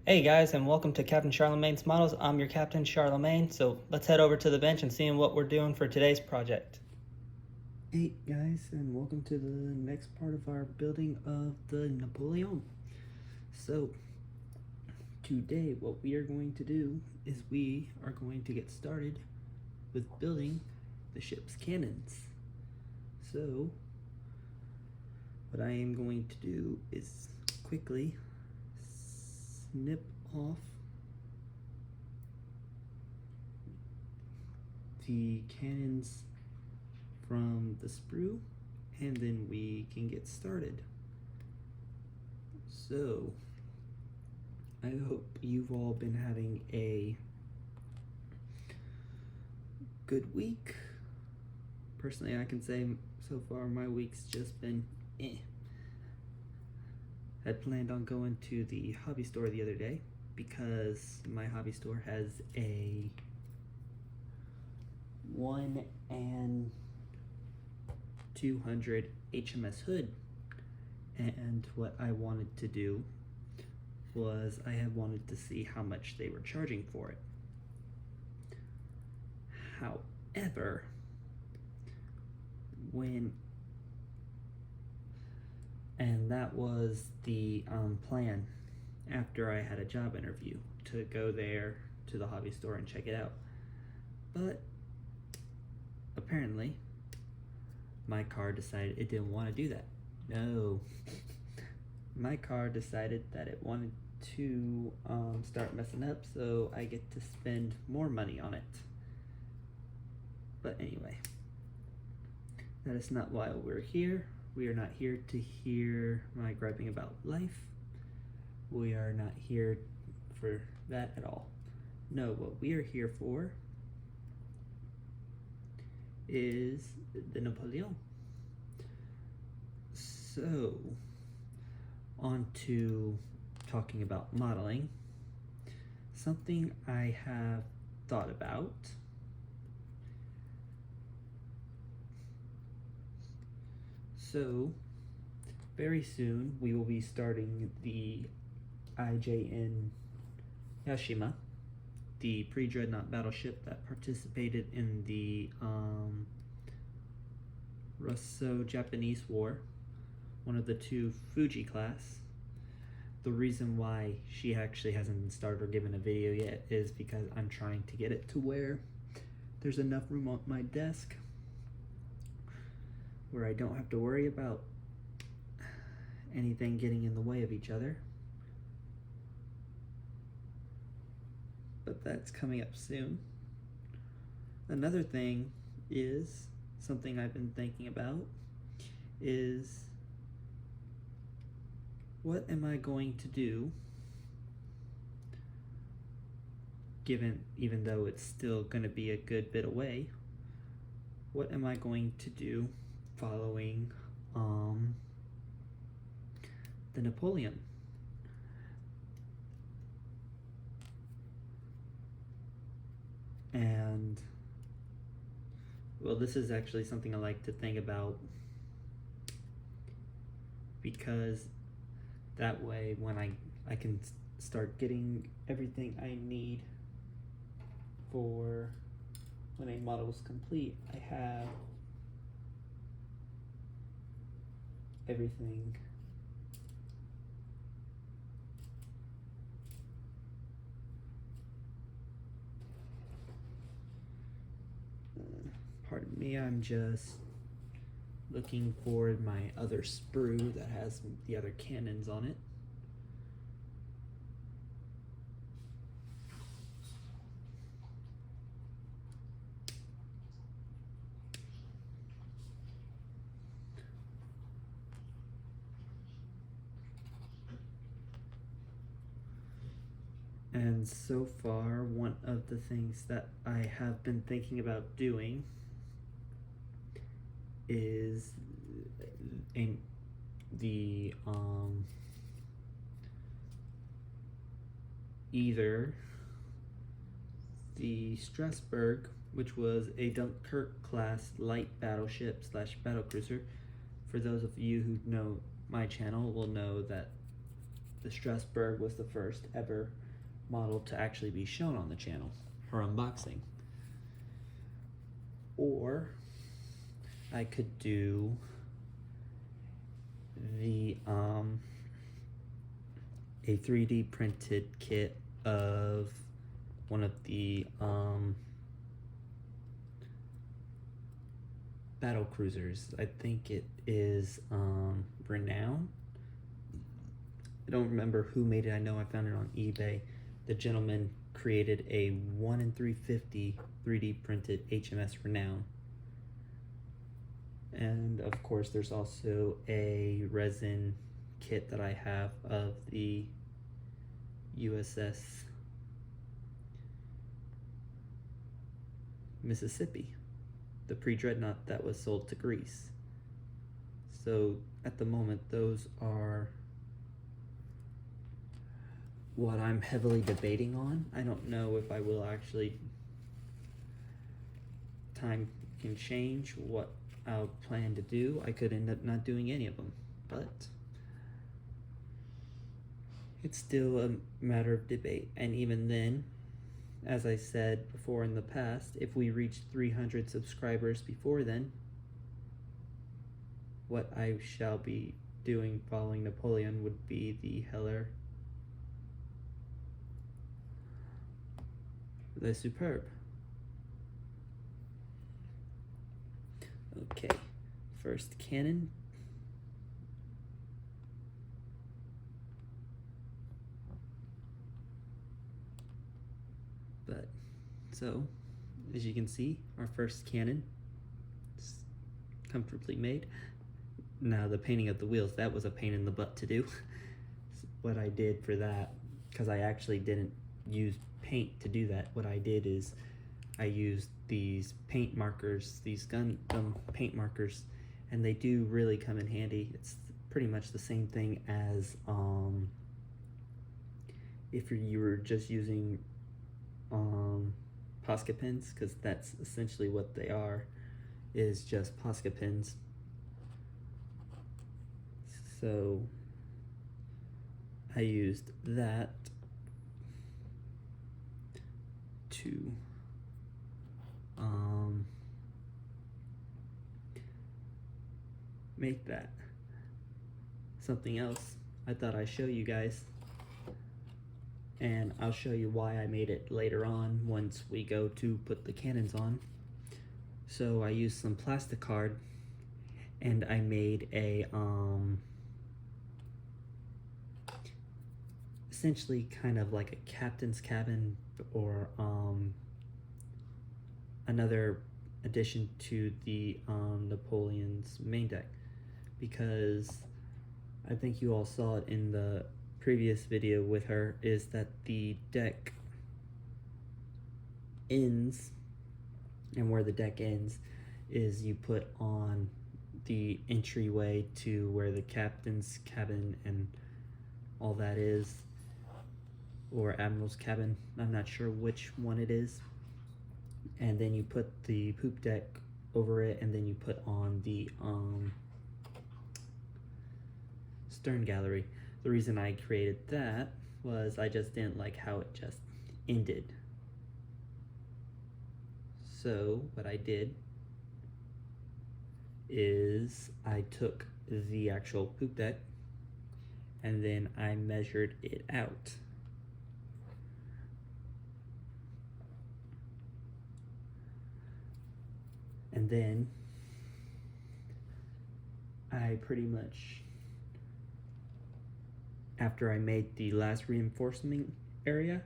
Hey guys, and welcome to Captain Charlemagne's Models. I'm your Captain Charlemagne, so let's head over to the bench and see what we're doing for today's project. Hey guys, and welcome to the next part of our building of the Napoleon. So, today what we are going to do is we are going to get started with building the ship's cannons. So, what I am going to do is quickly snip off the cannons from the sprue, and then we can get started. So, I hope you've all been having a good week. Personally, I can say so far my week's just been eh. I planned on going to the hobby store the other day because my hobby store has a 1 and 200 HMS hood, and what I wanted to do was I had wanted to see how much they were charging for it. However, and that was the plan after I had a job interview to go there to the hobby store and check it out. But apparently my car decided it didn't want to do that. No. My car decided that it wanted to start messing up, so I get to spend more money on it. But anyway, that is not why we're here. We are not here to hear my griping about life. We are not here for that at all. No, what we are here for is the Napoleon. So, on to talking about modeling. Something I have thought about So, very soon we will be starting the IJN Yashima, the pre-dreadnought battleship that participated in the Russo-Japanese War, one of the two Fuji class. The reason why she actually hasn't been started or given a video yet is because I'm trying to get it to where there's enough room on my desk where I don't have to worry about anything getting in the way of each other. But that's coming up soon. Another thing is something I've been thinking about is what am I going to do even though it's still going to be a good bit away, what am I going to do following the Napoleon? And well, this is actually something I like to think about, because that way when I can start getting everything I need for when a model is complete, I have everything pardon me, I'm just looking for my other sprue that has the other cannons on it. And so far, one of the things that I have been thinking about doing is either the Strasbourg, which was a Dunkirk class light battleship / battlecruiser. For those of you who know my channel will know that the Strasbourg was the first ever model to actually be shown on the channel, her unboxing. Or I could do the a 3D printed kit of one of the battle cruisers. I think it is Renown. I don't remember who made it. I know I found it on eBay. The gentleman created a 1 in 350 3D printed HMS Renown. And of course there's also a resin kit that I have of the USS Mississippi, the pre-dreadnought that was sold to Greece. So at the moment those are what I'm heavily debating on. I don't know if I will actually, time can change what I'll plan to do. I could end up not doing any of them, but it's still a matter of debate. And even then, as I said before in the past, if we reach 300 subscribers before then, what I shall be doing following Napoleon would be the Heller, the Superb. Okay, first cannon. But, so, as you can see, our first cannon is comfortably made. Now the painting of the wheels, that was a pain in the butt to do. What I did for that, because I actually didn't use paint to do that, what I did is I used these paint markers, these Gundam paint markers, and they do really come in handy. It's pretty much the same thing as if you were just using Posca pins, because that's essentially what they are, is just Posca pins. So I used that to make that. Something else I thought I'd show you guys, and I'll show you why I made it later on once we go to put the cannons on. So I used some plastic card and I made a essentially kind of like a captain's cabin, or another addition to the Napoleon's main deck, because I think you all saw it in the previous video with her, is that the deck ends, and where the deck ends is you put on the entryway to where the captain's cabin and all that is, or admiral's cabin, I'm not sure which one it is, and then you put the poop deck over it, and then you put on the stern gallery. The reason I created that was I just didn't like how it just ended. So what I did is I took the actual poop deck and then I measured it out. And then I pretty much, after I made the last reinforcement area,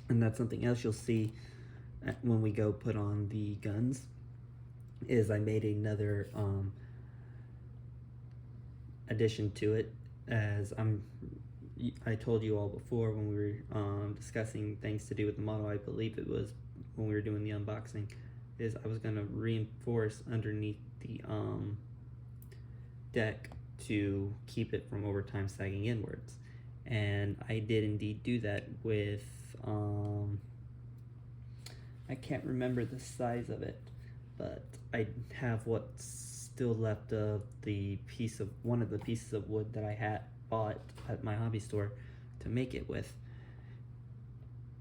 and that's something else you'll see when we go put on the guns, is I made another addition to it. As I told you all before when we were discussing things to do with the model, I believe it was when we were doing the unboxing, is I was going to reinforce underneath the deck to keep it from over time sagging inwards. And I did indeed do that with, I can't remember the size of it, but I have what's still left of the piece of, one of the pieces of wood that I had bought at my hobby store to make it with.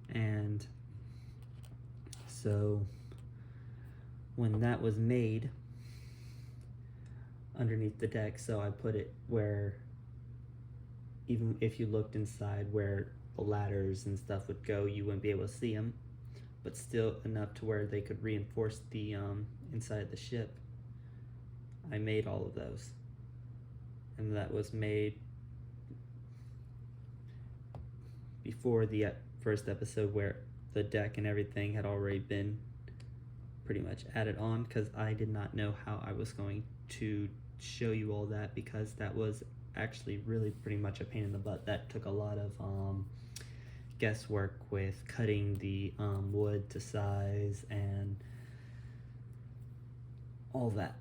And so when that was made underneath the deck, so I put it where even if you looked inside where the ladders and stuff would go, you wouldn't be able to see them, but still enough to where they could reinforce the inside of the ship. I made all of those, and that was made before the first episode where the deck and everything had already been pretty much added on, because I did not know how I was going to show you all that, because that was actually really pretty much a pain in the butt. That took a lot of guesswork with cutting the wood to size and all that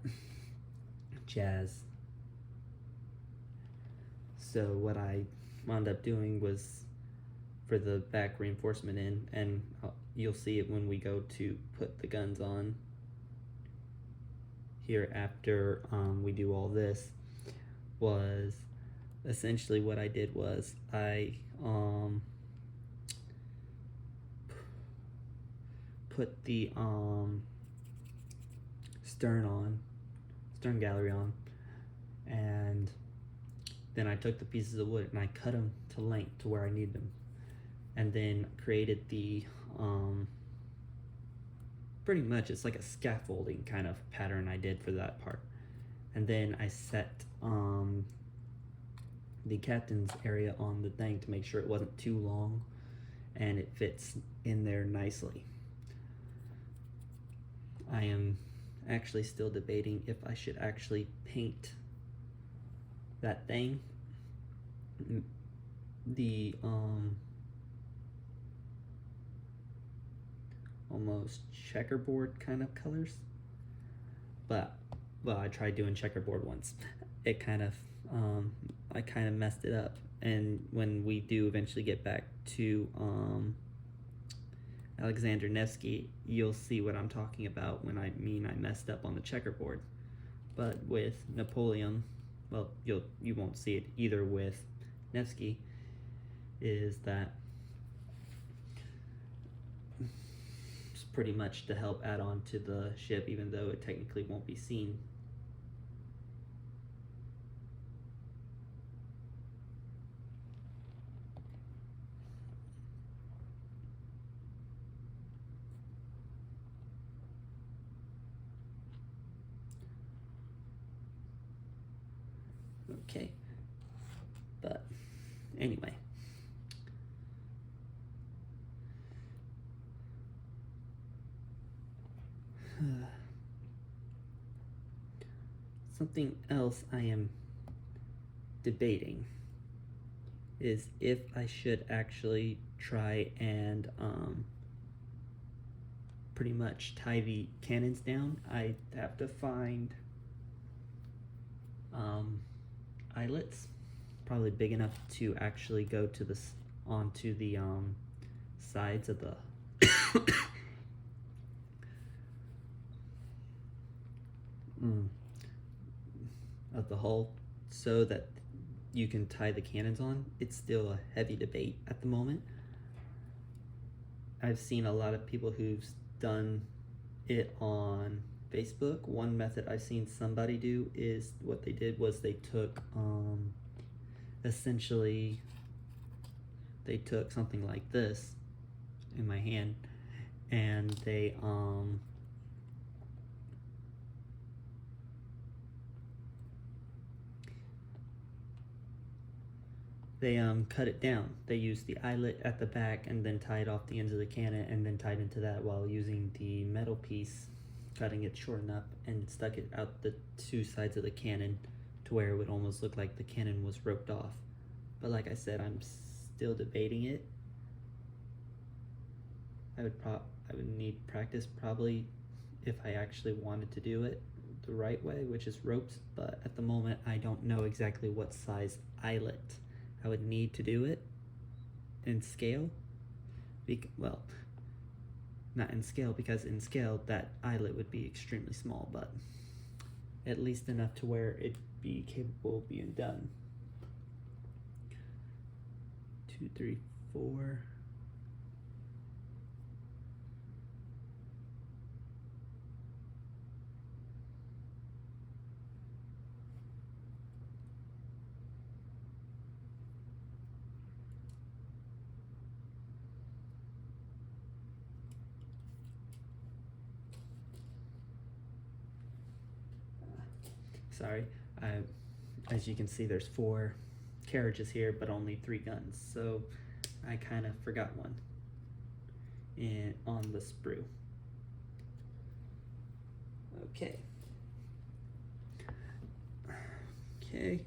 jazz. So what I wound up doing was for the back reinforcement in, and you'll see it when we go to put the guns on here after we do all this, was essentially what I did was I put the stern gallery on, and then I took the pieces of wood and I cut them to length to where I need them, and then created the pretty much it's like a scaffolding kind of pattern I did for that part. And then I set the captain's area on the thing to make sure it wasn't too long and it fits in there nicely. I am actually still debating if I should actually paint that thing. The almost checkerboard kind of colors, but well, I tried doing checkerboard once. It kind of I kind of messed it up, and when we do eventually get back to Alexander Nevsky, you'll see what I'm talking about when I mean I messed up on the checkerboard. But with Napoleon, well, you won't see it either with Nevsky, is that it's pretty much to help add on to the ship, even though it technically won't be seen. Okay, but anyway, something else I am debating is if I should actually try and pretty much tie the cannons down. I have to find eyelets probably big enough to actually go to this onto the sides of the of the hull, so that you can tie the cannons on. It's still a heavy debate at the moment. I've seen a lot of people who've done it on Facebook. One method I've seen somebody do is what they did was they took essentially they took something like this in my hand, and they cut it down. They used the eyelet at the back and then tied off the ends of the cannon, and then tied into that while using the metal piece, cutting it short enough, and stuck it out the two sides of the cannon to where it would almost look like the cannon was roped off. But like I said, I'm still debating it. I would need practice probably if I actually wanted to do it the right way, which is ropes, but at the moment I don't know exactly what size eyelet I would need to do it in scale. Well, not in scale, because in scale that eyelet would be extremely small, but at least enough to where it'd be capable of being done. 2, 3, 4. Sorry, as you can see, there's 4 carriages here, but only 3 guns. So I kind of forgot one on the sprue. Okay. Okay.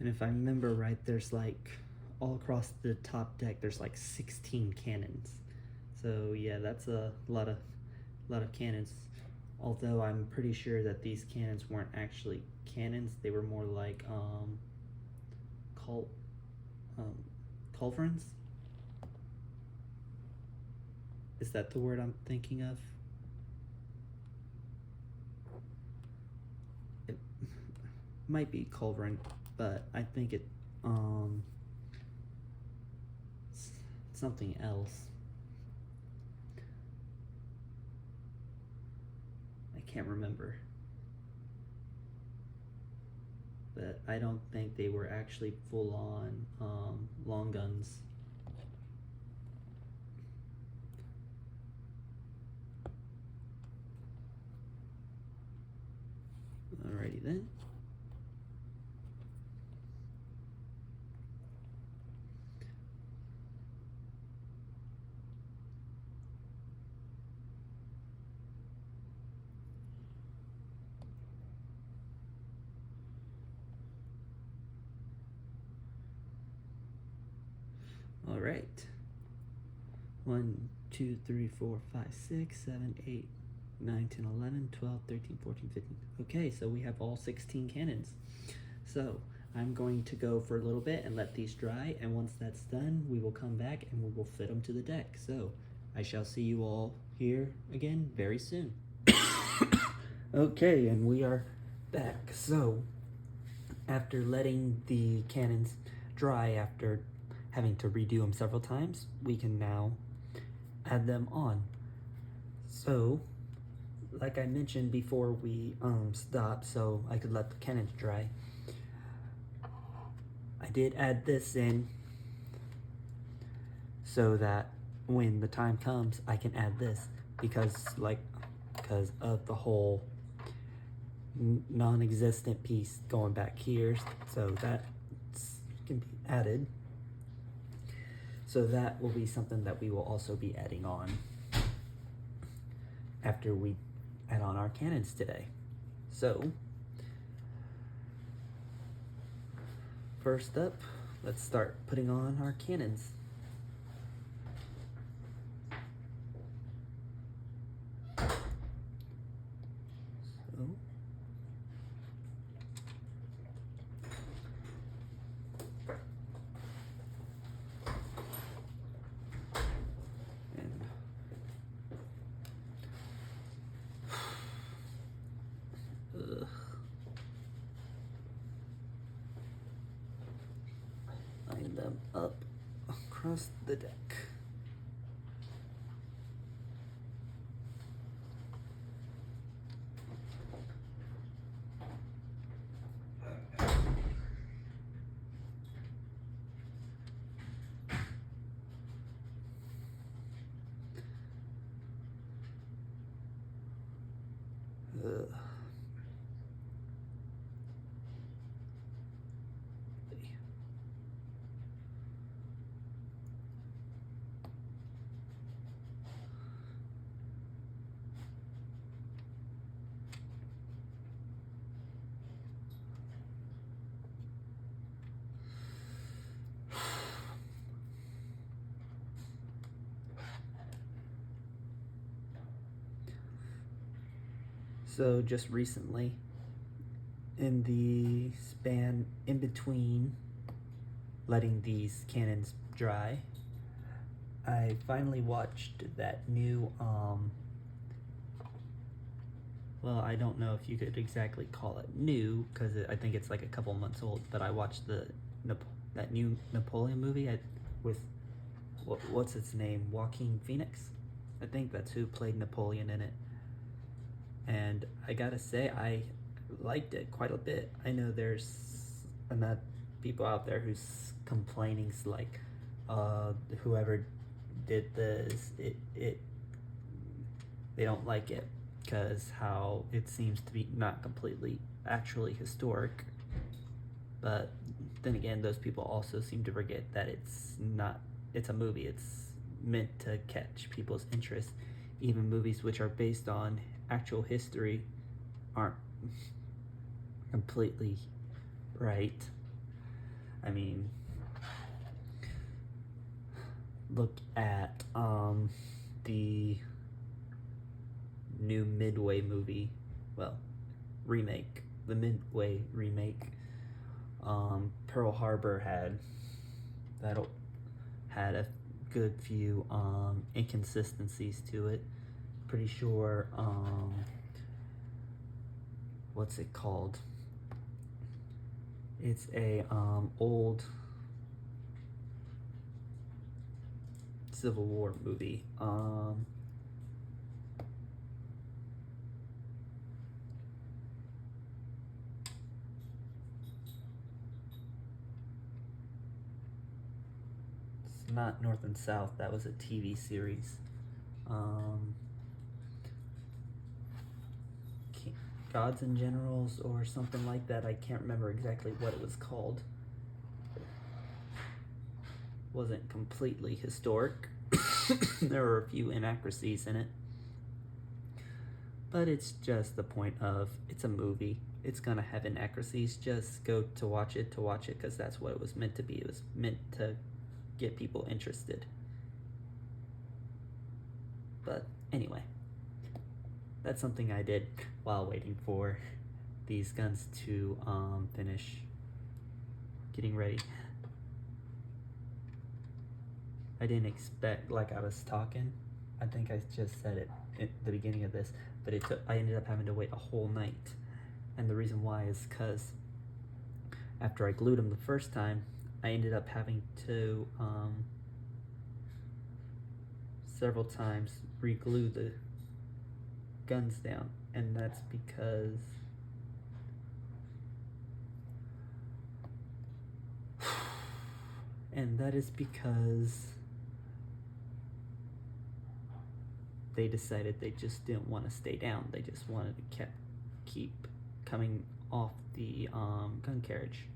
And if I remember right, there's like all across the top deck, there's like 16 cannons. So yeah, that's a lot of cannons. Although I'm pretty sure that these cannons weren't actually cannons; they were more like culverins. Is that the word I'm thinking of? It might be culverin, but I think it's something else. I can't remember. But I don't think they were actually full-on long guns. Alrighty then. All right. 1, 2, 3, 4, 5, 6, 7, 8, 9, 10, 11, 12, 13, 14, 15. Okay, so we have all 16 cannons. So I'm going to go for a little bit and let these dry, and once that's done, we will come back and we will fit them to the deck. So I shall see you all here again very soon. Okay, and we are back. So after letting the cannons dry after having to redo them several times, we can now add them on. So, like I mentioned before we stopped, so I could let the cannons dry, I did add this in so that when the time comes, I can add this because of the whole non-existent piece going back here, so that can be added. So that will be something that we will also be adding on after we add on our cannons today. So first up, let's start putting on our cannons. So line them up across the deck. So just recently, in the span in between letting these cannons dry, I finally watched that new, well, I don't know if you could exactly call it new, because I think it's like a couple months old, but I watched that new Napoleon movie with, what's its name, Joaquin Phoenix? I think that's who played Napoleon in it. And I gotta say, I liked it quite a bit. I know there's enough people out there who's complaining, like, whoever did this, they don't like it because how it seems to be not completely actually historic. But then again, those people also seem to forget that it's a movie. It's meant to catch people's interest. Even movies which are based on actual history aren't completely right. I mean, look at the new Midway movie, well, remake, the Midway remake. Pearl Harbor had a good few inconsistencies to it. Pretty sure, what's it called? It's a old Civil War movie. It's not North and South. That was a TV series. Gods and Generals or something like that. I can't remember exactly what it was called. Wasn't completely historic. There were a few inaccuracies in it. But it's just the point of, it's a movie. It's gonna have inaccuracies. Just go to watch it because that's what it was meant to be. It was meant to get people interested. But anyway, that's something I did while waiting for these guns to finish getting ready. I didn't expect, like I was talking, I think I just said it at the beginning of this, but I ended up having to wait a whole night. And the reason why is because after I glued them the first time, I ended up having to several times re-glue the guns down, and that's because they decided they just didn't want to stay down. They just wanted to keep coming off the gun carriage.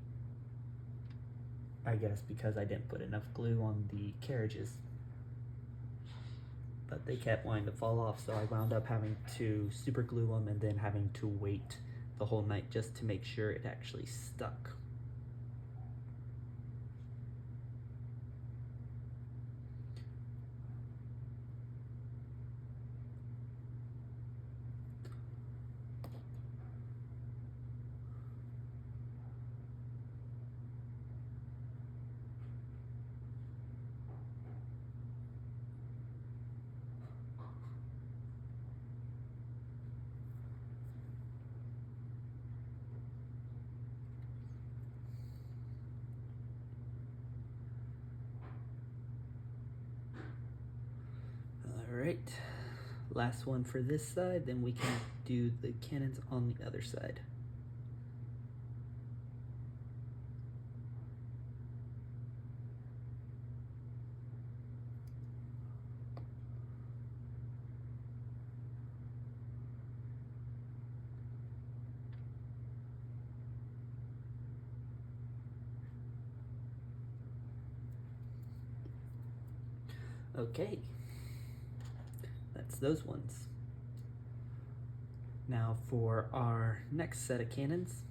I guess because I didn't put enough glue on the carriages. But they kept wanting to fall off, so I wound up having to super glue them and then having to wait the whole night just to make sure it actually stuck. Alright, last one for this side, then we can do the cannons on the other side. Okay, that's those ones. Now for our next set of cannons.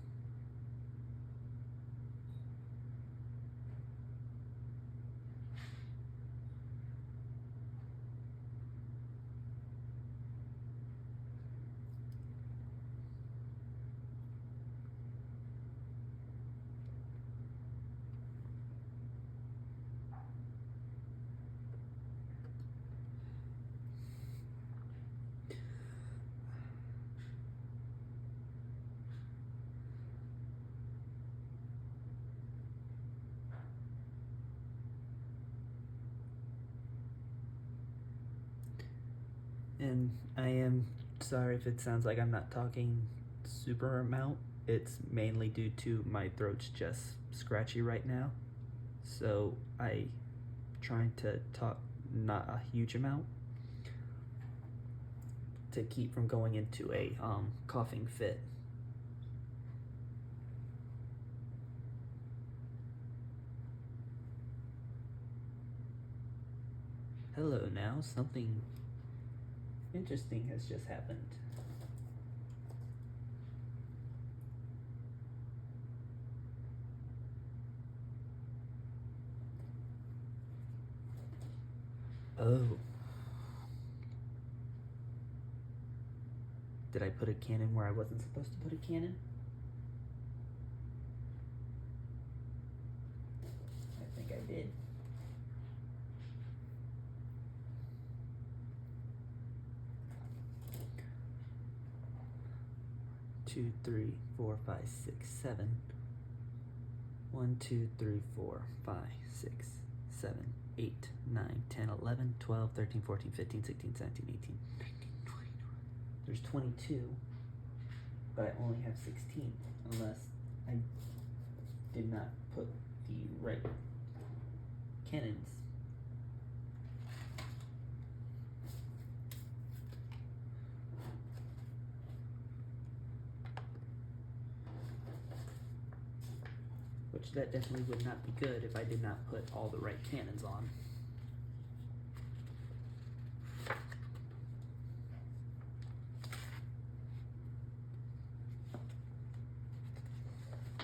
And I am sorry if it sounds like I'm not talking super amount. It's mainly due to my throat's just scratchy right now. So I trying to talk not a huge amount to keep from going into a coughing fit. Hello now, something interesting has just happened. Oh. Did I put a cannon where I wasn't supposed to put a cannon? I think I did. Two, three, four, five, six, seven. 1, 2, 3, 4, 5, 6, 7, 8, 9, 10, 11, 12, 13, 14, 15, 16, 17, 18, 19, 20. There's 22, but I only have 16, unless I did not put the right cannons. Which that definitely would not be good if I did not put all the right cannons on.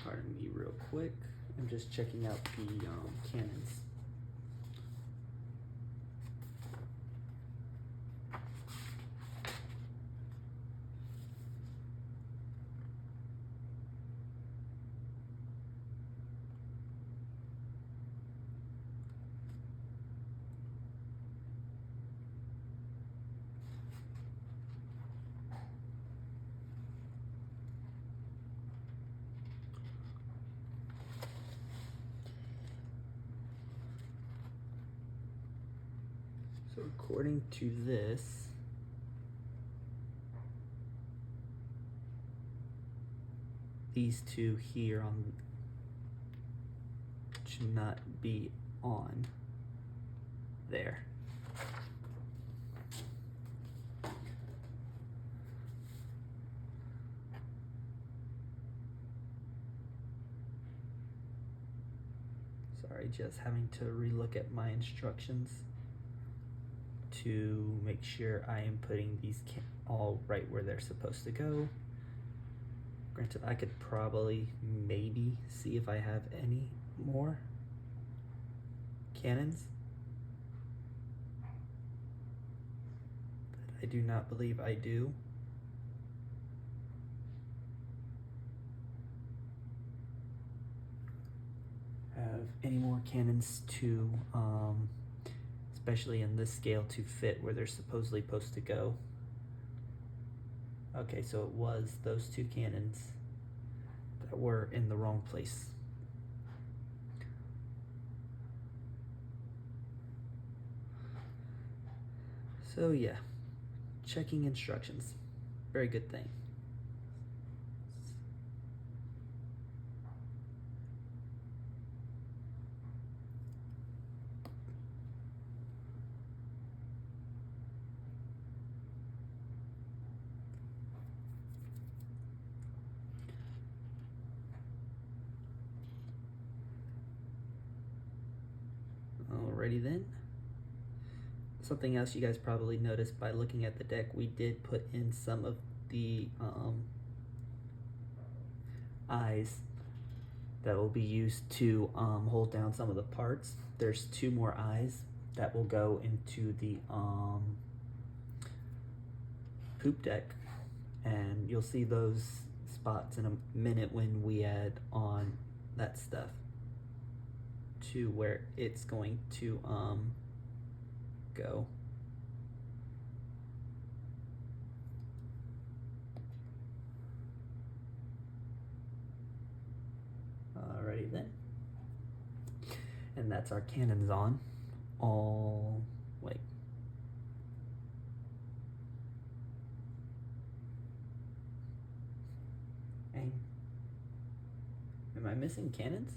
Pardon me real quick. I'm just checking out the cannons. So according to this, these two here on should not be on there. Sorry, just having to relook at my instructions to make sure I am putting these all right where they're supposed to go. Granted, I could probably maybe see if I have any more cannons, but I do not believe I do. Have any more cannons to especially in this scale to fit where they're supposedly supposed to go. Okay, so it was those two cannons that were in the wrong place. So yeah, checking instructions, very good thing. Alrighty then. Something else you guys probably noticed by looking at the deck, we did put in some of the eyes that will be used to hold down some of the parts. There's 2 more eyes that will go into the poop deck, and you'll see those spots in a minute when we add on that stuff to where it's going to go. Alrighty then. And that's our cannons on. All, wait. Dang. Am I missing cannons?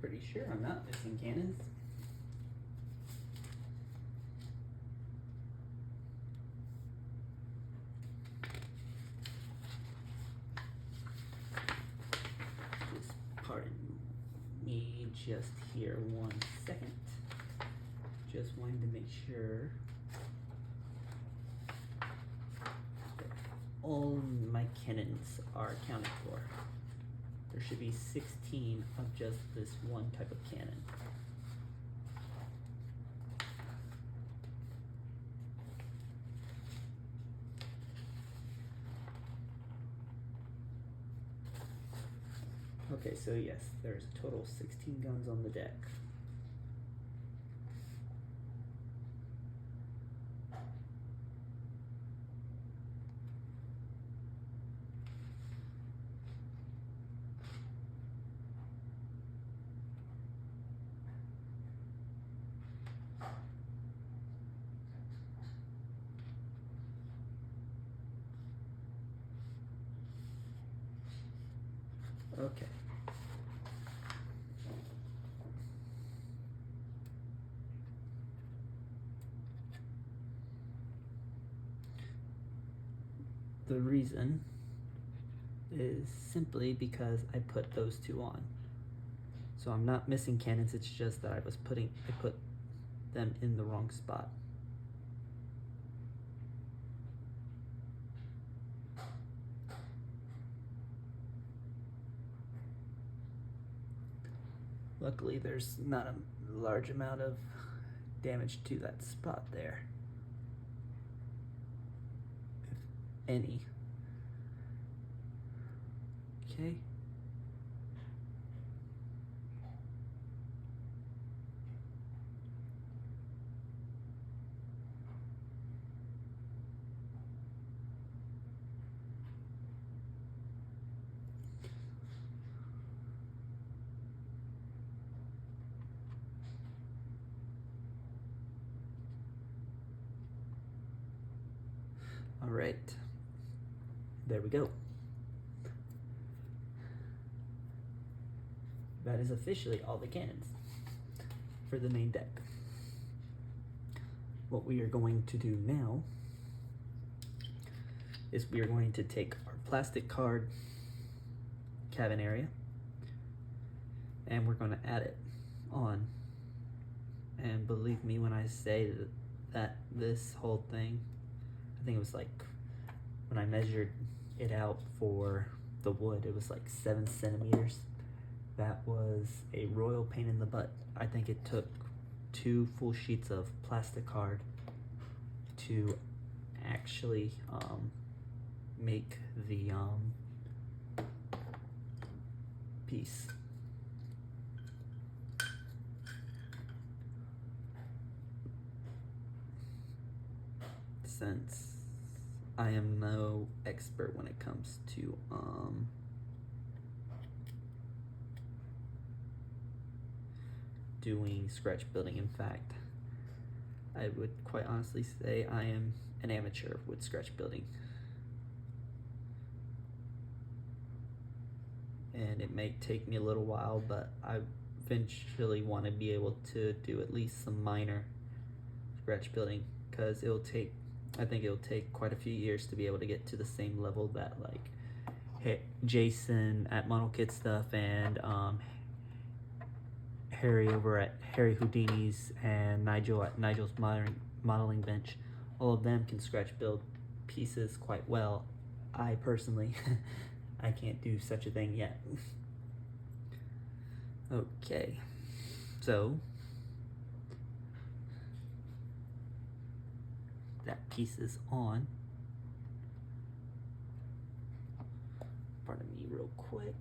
Pretty sure I'm not missing cannons. Just pardon me just here 1 second. Just wanting to make sure that all my cannons are accounted for. There should be 16 of just this one type of cannon. Okay, so yes, there's a total of 16 guns on the deck. Okay. The reason is simply because I put those two on. So I'm not missing cannons, it's just that I put them in the wrong spot. Luckily, there's not a large amount of damage to that spot there, if any. Okay. All right, there we go. That is officially all the cannons for the main deck. What we are going to do now is we are going to take our plastic card cabin area and we're going to add it on. And believe me when I say that this whole thing, I think it was like, when I measured it out for the wood, it was like 7 centimeters. That was a royal pain in the butt. I think it took 2 full sheets of plastic card to actually make the piece. Since I am no expert when it comes to doing scratch building. In fact, I would quite honestly say I am an amateur with scratch building. And it may take me a little while, but I eventually want to be able to do at least some minor scratch building, because I think it'll take quite a few years to be able to get to the same level that like Jason at Model Kit Stuff and Harry over at Harry Houdini's and Nigel at Nigel's Modeling Bench. All of them can scratch build pieces quite well. I personally, I can't do such a thing yet. Okay, so that piece is on. Pardon me real quick.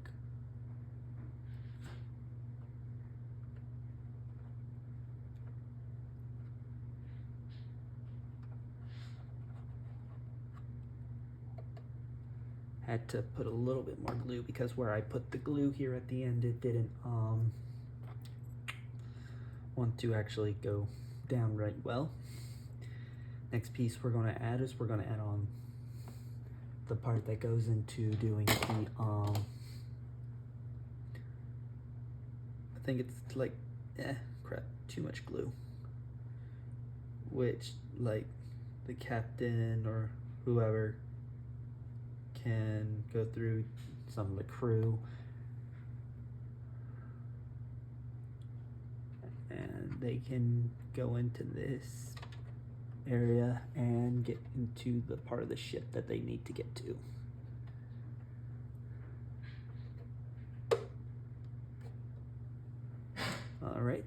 Had to put a little bit more glue because where I put the glue here at the end, it didn't want to actually go down right well. Next piece we're going to add is we're going to add on the part that goes into doing the I think it's like crap, too much glue, which like the captain or whoever can go through, some of the crew, and they can go into this area and get into the part of the ship that they need to get to. All right,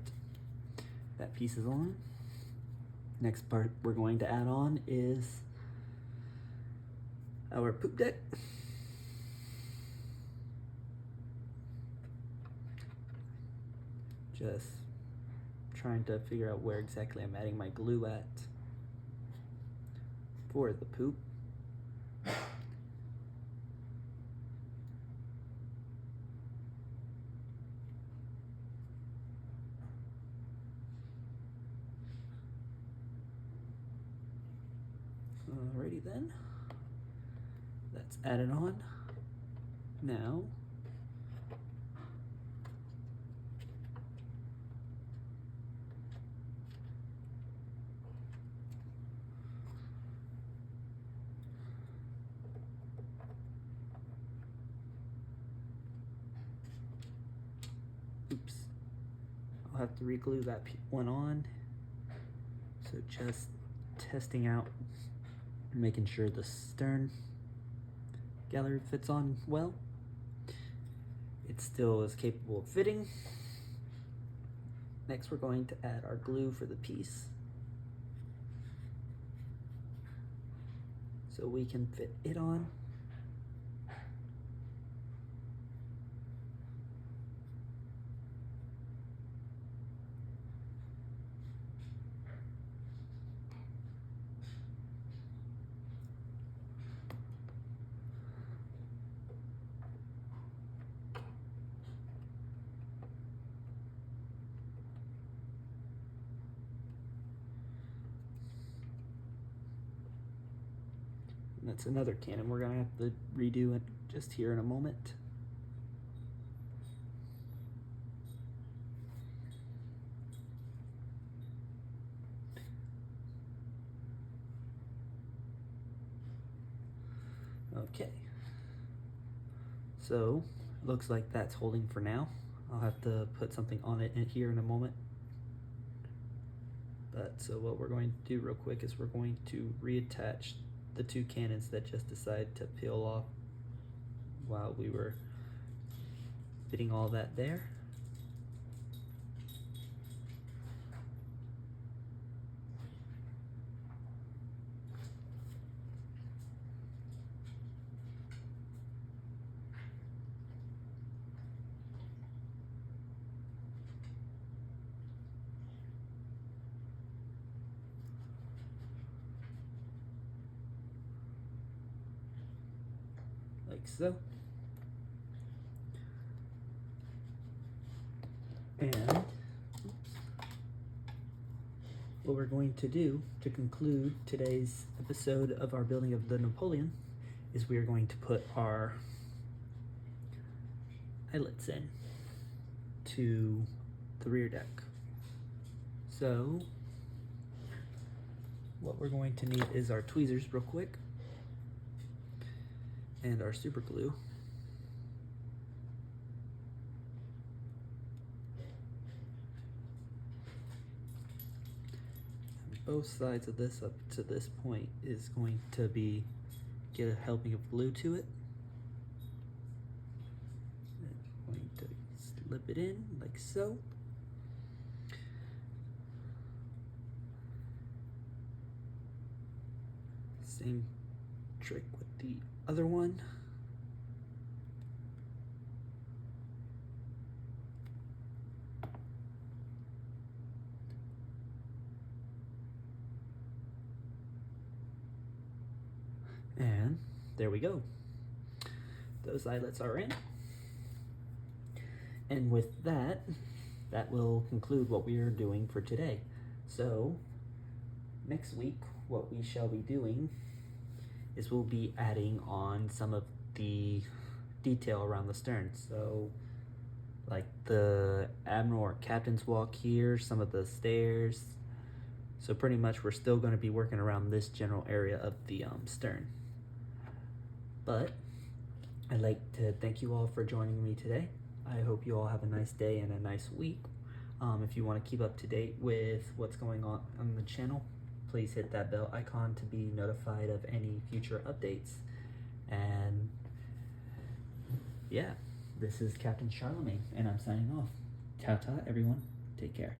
that piece is on. Next part we're going to add on is our poop deck. Just trying to figure out where exactly I'm adding my glue at for the poop. Alrighty then, that's added on. Now, oops, I'll have to re-glue that one on. So just testing out, making sure the stern gallery fits on well. It still is capable of fitting. Next we're going to add our glue for the piece so we can fit it on. That's another cannon we're gonna have to redo it just here in a moment. Okay, so looks like that's holding for now. I'll have to put something on it here in a moment. But so what we're going to do real quick is we're going to reattach the two cannons that just decided to peel off while we were fitting all that there. Like so. And what we're going to do to conclude today's episode of our building of the Napoleon is we are going to put our eyelets in to the rear deck. So what we're going to need is our tweezers real quick and our super glue. And both sides of this up to this point is going to be get a helping of glue to it. And I'm going to slip it in like so. same trick with the other one. And there we go. Those eyelets are in. And with that, that will conclude what we are doing for today. So next week, what we shall be doing is we'll be adding on some of the detail around the stern. So like the admiral or captain's walk here, some of the stairs. So pretty much we're still going to be working around this general area of the stern. But I'd like to thank you all for joining me today. I hope you all have a nice day and a nice week. If you want to keep up to date with what's going on the channel, please hit that bell icon to be notified of any future updates. And yeah, this is Captain Charlemagne, and I'm signing off. Ta-ta, everyone. Take care.